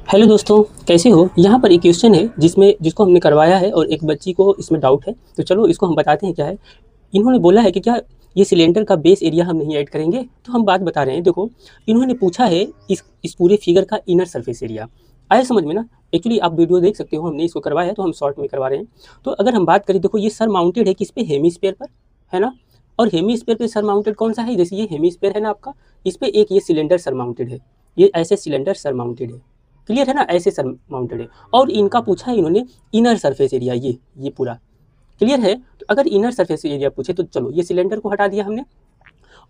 Hello दोस्तों, कैसे हो। यहाँ पर एक क्वेश्चन है जिसको हमने करवाया है और एक बच्ची को इसमें डाउट है। तो चलो इसको हम बताते हैं क्या है। इन्होंने बोला है कि क्या ये सिलेंडर का बेस एरिया हम नहीं ऐड करेंगे। तो हम बात बता रहे हैं। देखो, इन्होंने पूछा है इस पूरे फिगर का इनर सरफेस एरिया। आया समझ में ना। एक्चुअली आप वीडियो देख सकते हो, हमने इसको करवाया है तो हम शॉर्ट में करवा रहे हैं। तो अगर हम बात करें, देखो ये सर माउंटेड है किस पे, हेमीस्फेयर पर, है ना। और हेमीस्फेयर पे सर माउंटेड कौन सा है, जैसे ये हेमीस्फेयर है ना आपका, इस पे एक ये सिलेंडर सर माउंटेड है। ये ऐसे सिलेंडर सर माउंटेड है। क्लियर है ना, ऐसे सर माउंटेड है। और इनका पूछा है इन्होंने इनर सरफेस एरिया, ये पूरा क्लियर है। तो अगर इनर सरफेस एरिया पूछे तो चलो ये सिलेंडर को हटा दिया हमने।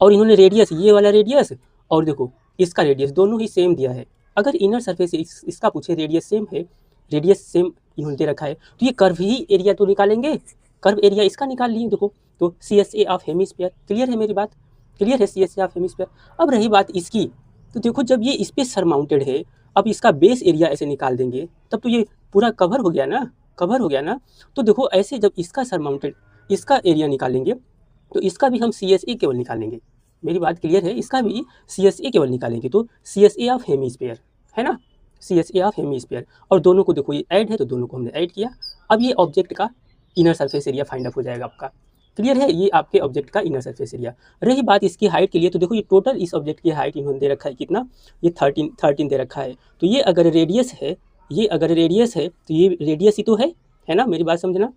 और इन्होंने रेडियस, ये वाला रेडियस और देखो इसका रेडियस दोनों ही सेम दिया है। अगर इनर सरफेस इसका पूछे, रेडियस सेम है, रेडियस सेम इन्होंने दे रखा है, तो ये कर्व ही एरिया तो निकालेंगे। कर्व एरिया इसका निकाल लिए देखो। तो C S A of hemisphere, clear है मेरी बात, क्लियर है, C S A of hemisphere. अब रही बात इसकी, तो देखो जब ये इस पे सरमाउंटेड है, अब इसका बेस एरिया ऐसे निकाल देंगे तब तो ये पूरा कवर हो गया ना, कवर हो गया ना। तो देखो ऐसे जब इसका सरमाउंटेड, इसका एरिया निकालेंगे तो इसका भी हम सी एस ए केवल निकालेंगे। मेरी बात क्लियर है, इसका भी सी एस ए केवल निकालेंगे। तो C S A of hemisphere है ना, C S A of hemisphere. और दोनों को देखो ये ऐड है तो दोनों को हमने ऐड किया। अब ये ऑब्जेक्ट का inner surface area find out हो जाएगा आपका। क्लियर है, ये आपके ऑब्जेक्ट का इनर सरफेस एरिया। रही बात इसकी हाइट के लिए, तो देखो ये टोटल इस ऑब्जेक्ट की हाइट इन्होंने दे रखा है कितना, ये 13 दे रखा है। तो ये अगर रेडियस है, ये अगर रेडियस है तो ये रेडियस ही तो है ना, मेरी बात समझना।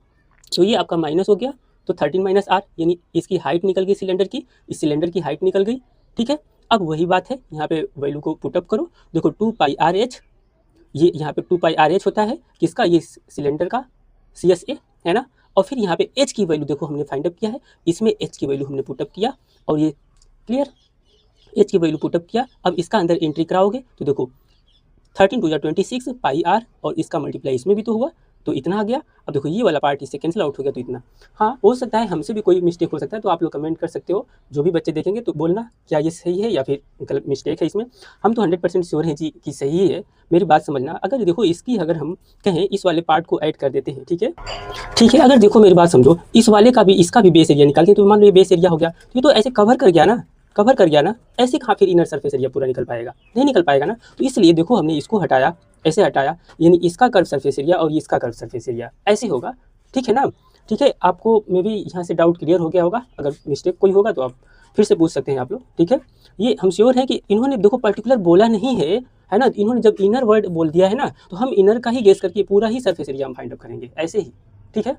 तो ये आपका माइनस हो गया, तो 13 माइनस आर, यानी इसकी हाइट निकल गई सिलेंडर की, इस सिलेंडर की हाइट निकल गई। ठीक है, अब वही बात है, यहाँ पे वैल्यू को पुटअप करो। देखो 2 पाई आर एच, ये यहाँ पे 2 पाई आर एच होता है किसका, ये सिलेंडर का, सी एस ए, है ना। और फिर यहाँ पे एच की वैल्यू देखो हमने फाइंड अप किया है, इसमें एच की वैल्यू हमने पुटअप किया। और ये क्लियर, एच की वैल्यू पुटअप किया। अब इसका अंदर एंट्री कराओगे तो देखो 13 टू या 26 पाई आर, और इसका मल्टीप्लाई इसमें भी तो हुआ, तो इतना आ गया। अब देखो ये वाला पार्ट इससे कैंसिल आउट हो गया, तो इतना। हाँ हो सकता है हमसे भी कोई मिस्टेक हो सकता है, तो आप लोग कमेंट कर सकते हो, जो भी बच्चे देखेंगे तो बोलना क्या ये सही है या फिर गलत मिस्टेक है इसमें। हम तो 100% श्योर हैं जी कि सही है। मेरी बात समझना, अगर देखो इसकी अगर हम कहें इस वाले पार्ट को ऐड कर देते हैं, ठीक है, ठीक है। अगर देखो मेरी बात समझो, इस वाले का भी इसका भी बेस एरिया निकालते हैं, तो मान लो ये बेस एरिया हो गया, तो ये तो ऐसे कवर कर गया ना, कवर कर गया ना। ऐसे कहाँ फिर इनर सरफेस एरिया पूरा निकल पाएगा, नहीं निकल पाएगा ना। तो इसलिए देखो हमने इसको हटाया, ऐसे हटाया, यानी इसका कर्व सरफेस एरिया और इसका कर्व सरफेस एरिया ऐसे होगा। ठीक है ना, ठीक है। आपको मे बी यहाँ से डाउट क्लियर हो गया होगा। अगर मिस्टेक कोई होगा तो आप फिर से पूछ सकते हैं आप लोग, ठीक है। ये हम श्योर हैं कि इन्होंने देखो पर्टिकुलर बोला नहीं है ना। इन्होंने जब इनर वर्ड बोल दिया है ना, तो हम इनर का ही गेस करके पूरा ही सरफेस एरिया हम फाइंड आउट करेंगे ऐसे ही, ठीक है।